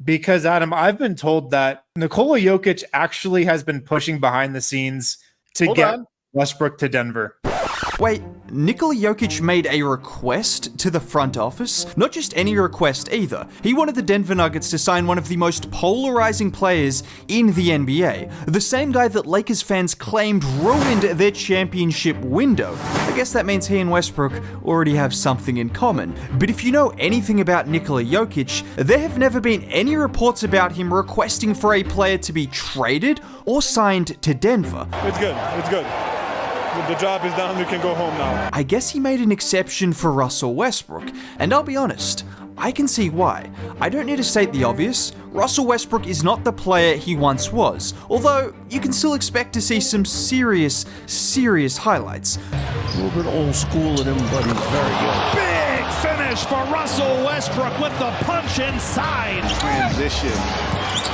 Because, Adam, I've been told that Nikola Jokic actually has been pushing behind the scenes to get Westbrook to Denver. Wait, Nikola Jokic made a request to the front office? Not just any request either. He wanted the Denver Nuggets to sign one of the most polarizing players in the NBA. The same guy that Lakers fans claimed ruined their championship window. I guess that means he and Westbrook already have something in common. But if you know anything about Nikola Jokic, there have never been any reports about him requesting for a player to be traded or signed to Denver. It's good. It's good. The job is done, we can go home now. I guess he made an exception for Russell Westbrook, and I'll be honest, I can see why. I don't need to state the obvious, Russell Westbrook is not the player he once was, although you can still expect to see some serious highlights. A little bit old school in him, but he's very good. Big finish for Russell Westbrook with the punch inside. Transition.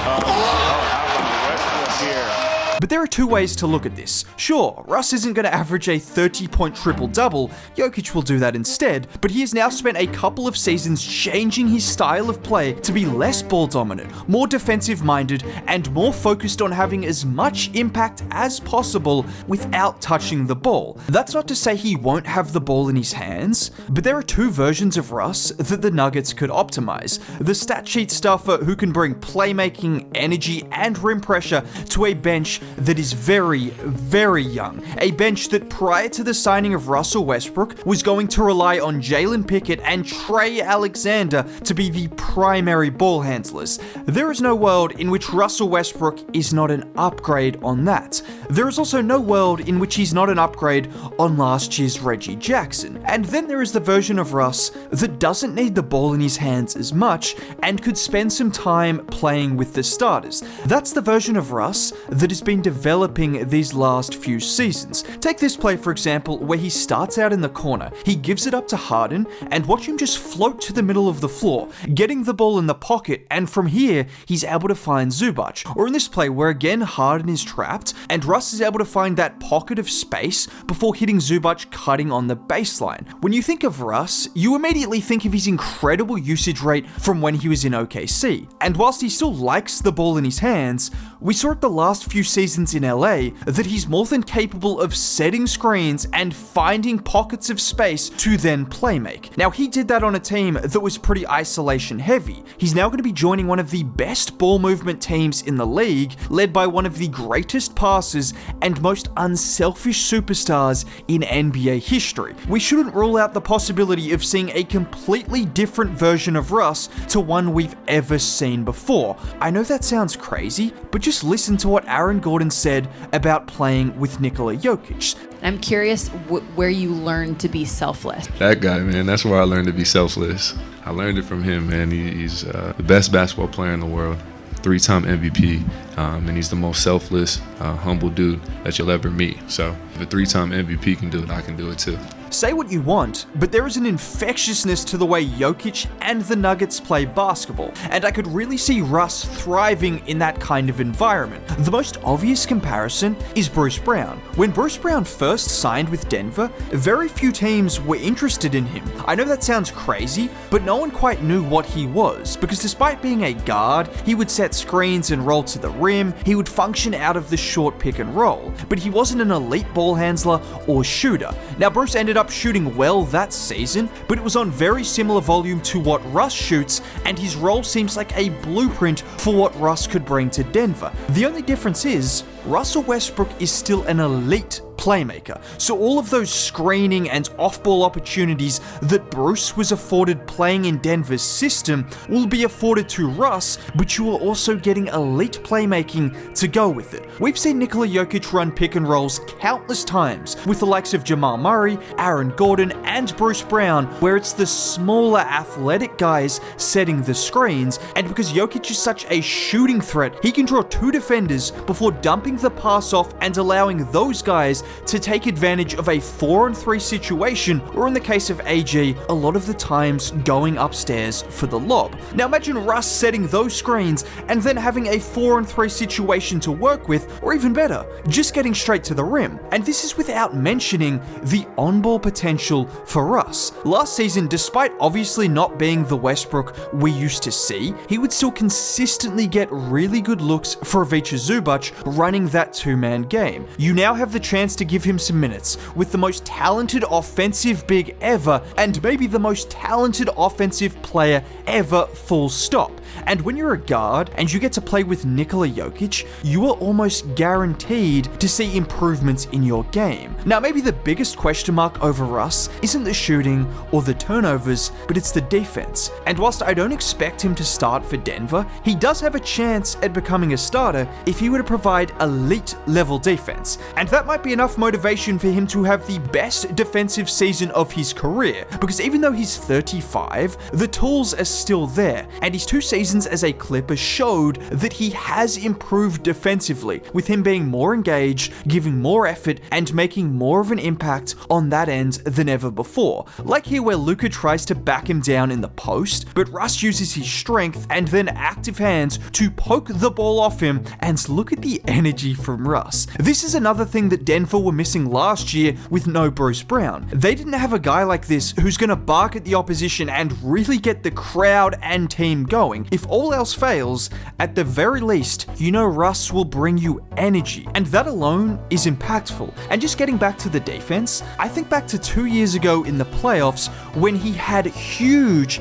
How about Westbrook here? But there are two ways to look at this. Sure, Russ isn't going to average a 30-point triple-double, Jokic will do that instead, but he has now spent a couple of seasons changing his style of play to be less ball-dominant, more defensive-minded, and more focused on having as much impact as possible without touching the ball. That's not to say he won't have the ball in his hands, but there are two versions of Russ that the Nuggets could optimize. The stat sheet stuffer who can bring playmaking, energy, and rim pressure to a bench that is very, very young. A bench that prior to the signing of Russell Westbrook was going to rely on Jalen Pickett and Trey Alexander to be the primary ball handlers. There is no world in which Russell Westbrook is not an upgrade on that. There is also no world in which he's not an upgrade on last year's Reggie Jackson. And then there is the version of Russ that doesn't need the ball in his hands as much and could spend some time playing with the starters. That's the version of Russ that has been developing these last few seasons. Take this play for example, where he starts out in the corner, he gives it up to Harden, and watch him just float to the middle of the floor, getting the ball in the pocket, and from here, he's able to find Zubac. Or in this play where again Harden is trapped, and Russ is able to find that pocket of space before hitting Zubac cutting on the baseline. When you think of Russ, you immediately think of his incredible usage rate from when he was in OKC. And whilst he still likes the ball in his hands, we saw it the last few seasons in LA that he's more than capable of setting screens and finding pockets of space to then playmake. Now he did that on a team that was pretty isolation heavy. He's now going to be joining one of the best ball movement teams in the league, led by one of the greatest passers and most unselfish superstars in NBA history. We shouldn't rule out the possibility of seeing a completely different version of Russ to one we've ever seen before. I know that sounds crazy, but just listen to what Aaron Gordon said about playing with Nikola Jokic. I'm curious where you learned to be selfless. That guy, man, that's where I learned to be selfless. I learned it from him, man. He's the best basketball player in the world, 3-time MVP, and he's the most selfless, humble dude that you'll ever meet. So if a 3-time MVP can do it, I can do it too. Say what you want, but there is an infectiousness to the way Jokic and the Nuggets play basketball, and I could really see Russ thriving in that kind of environment. The most obvious comparison is Bruce Brown. When Bruce Brown first signed with Denver, very few teams were interested in him. I know that sounds crazy, but no one quite knew what he was, because despite being a guard, he would set screens and roll to the rim, he would function out of the short pick and roll, but he wasn't an elite ball handler or shooter. Now Bruce ended up shooting well that season, but it was on very similar volume to what Russ shoots, and his role seems like a blueprint for what Russ could bring to Denver. The only difference is, Russell Westbrook is still an elite playmaker, so all of those screening and off-ball opportunities that Bruce was afforded playing in Denver's system will be afforded to Russ, but you are also getting elite playmaking to go with it. We've seen Nikola Jokic run pick and rolls countless times with the likes of Jamal Murray, Aaron Gordon, and Bruce Brown, where it's the smaller athletic guys setting the screens, and because Jokic is such a shooting threat, he can draw two defenders before dumping the pass off and allowing those guys to take advantage of a 4-on-3 situation, or in the case of AG, a lot of the times going upstairs for the lob. Now imagine Russ setting those screens and then having a 4-on-3 situation to work with, or even better, just getting straight to the rim. And this is without mentioning the on-ball potential for Russ. Last season, despite obviously not being the Westbrook we used to see, he would still consistently get really good looks for Ivica Zubac running that two-man game. You now have the chance to give him some minutes with the most talented offensive big ever, and maybe the most talented offensive player ever, full stop. And when you're a guard and you get to play with Nikola Jokic, you are almost guaranteed to see improvements in your game. Now, maybe the biggest question mark over Russ isn't the shooting or the turnovers, but it's the defense. And whilst I don't expect him to start for Denver, he does have a chance at becoming a starter if he were to provide elite level defense. And that might be enough motivation for him to have the best defensive season of his career, because even though he's 35, the tools are still there, and his 2 seasons as a Clipper showed that he has improved defensively, with him being more engaged, giving more effort, and making more of an impact on that end than ever before. Like here where Luka tries to back him down in the post, but Russ uses his strength and then active hands to poke the ball off him, and look at the energy from Russ. This is another thing that Denver were missing last year with no Bruce Brown. They didn't have a guy like this who's going to bark at the opposition and really get the crowd and team going. If all else fails, at the very least, you know Russ will bring you energy, and that alone is impactful. And just getting back to the defense, I think back to 2 years ago in the playoffs when he had huge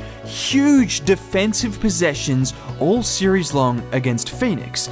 defensive possessions all series long against Phoenix.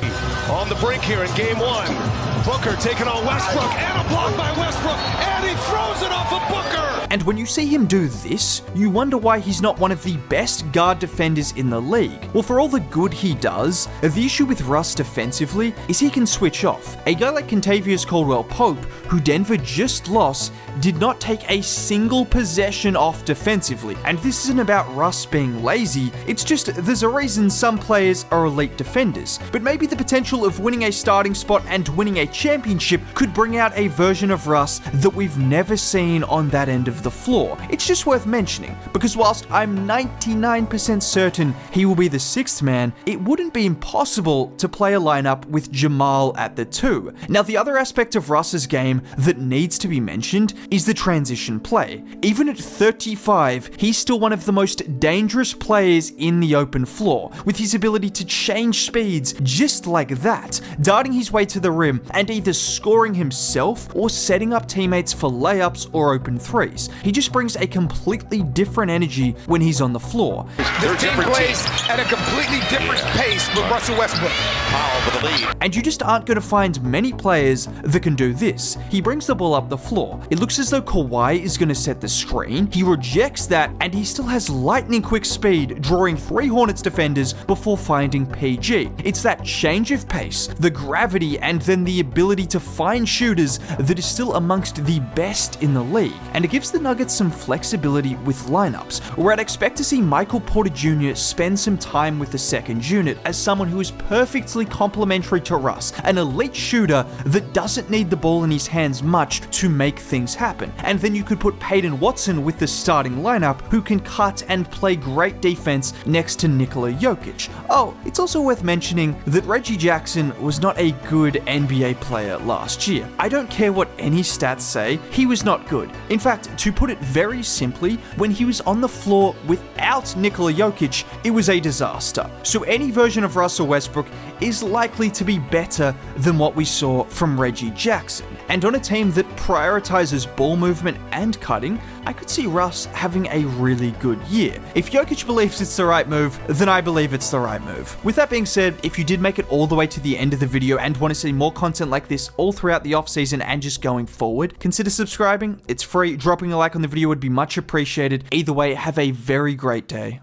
On the brink here in game 1. Booker taking on Westbrook, and a block by Westbrook, and he throws it off of Booker! And when you see him do this, you wonder why he's not one of the best guard defenders in the league. Well, for all the good he does, the issue with Russ defensively is he can switch off. A guy like Kentavious Caldwell-Pope, who Denver just lost, did not take a single possession off defensively. And this isn't about Russ being lazy, it's just there's a reason some players are elite defenders. But maybe the potential of winning a starting spot and winning a championship could bring out a version of Russ that we've never seen on that end of the floor. It's just worth mentioning, because whilst I'm 99% certain he will be the 6th man, it wouldn't be impossible to play a lineup with Jamal at the 2. Now, the other aspect of Russ's game that needs to be mentioned is the transition play. Even at 35, he's still one of the most dangerous players in the open floor, with his ability to change speeds just like that, darting his way to the rim and either scoring himself or setting up teammates for layups or open threes. He just brings a completely different energy when he's on the floor. The team plays at a completely different pace with Russell Westbrook. Powell for the lead. And you just aren't going to find many players that can do this. He brings the ball up the floor. It looks as though Kawhi is going to set the screen. He rejects that, and he still has lightning quick speed, drawing 3 Hornets defenders before finding PG. It's that change of pace, the gravity, and then the ability to find shooters that is still amongst the best in the league. And it gives the Nuggets some flexibility with lineups, where I'd expect to see Michael Porter Jr. spend some time with the second unit as someone who is perfectly complementary to Russ, an elite shooter that doesn't need the ball in his hands much to make things happen. And then you could put Peyton Watson with the starting lineup, who can cut and play great defense next to Nikola Jokic. Oh, it's also worth mentioning that Reggie Jackson was not a good NBA player last year. I don't care what any stats say, he was not good. In fact, to put it very simply, when he was on the floor without Nikola Jokic, it was a disaster. So any version of Russell Westbrook is likely to be better than what we saw from Reggie Jackson. And on a team that prioritizes ball movement and cutting, I could see Russ having a really good year. If Jokic believes it's the right move, then I believe it's the right move. With that being said, if you did make it all the way to the end of the video and want to see more content like this all throughout the offseason and just going forward, consider subscribing. It's free. Dropping a like on the video would be much appreciated. Either way, have a very great day.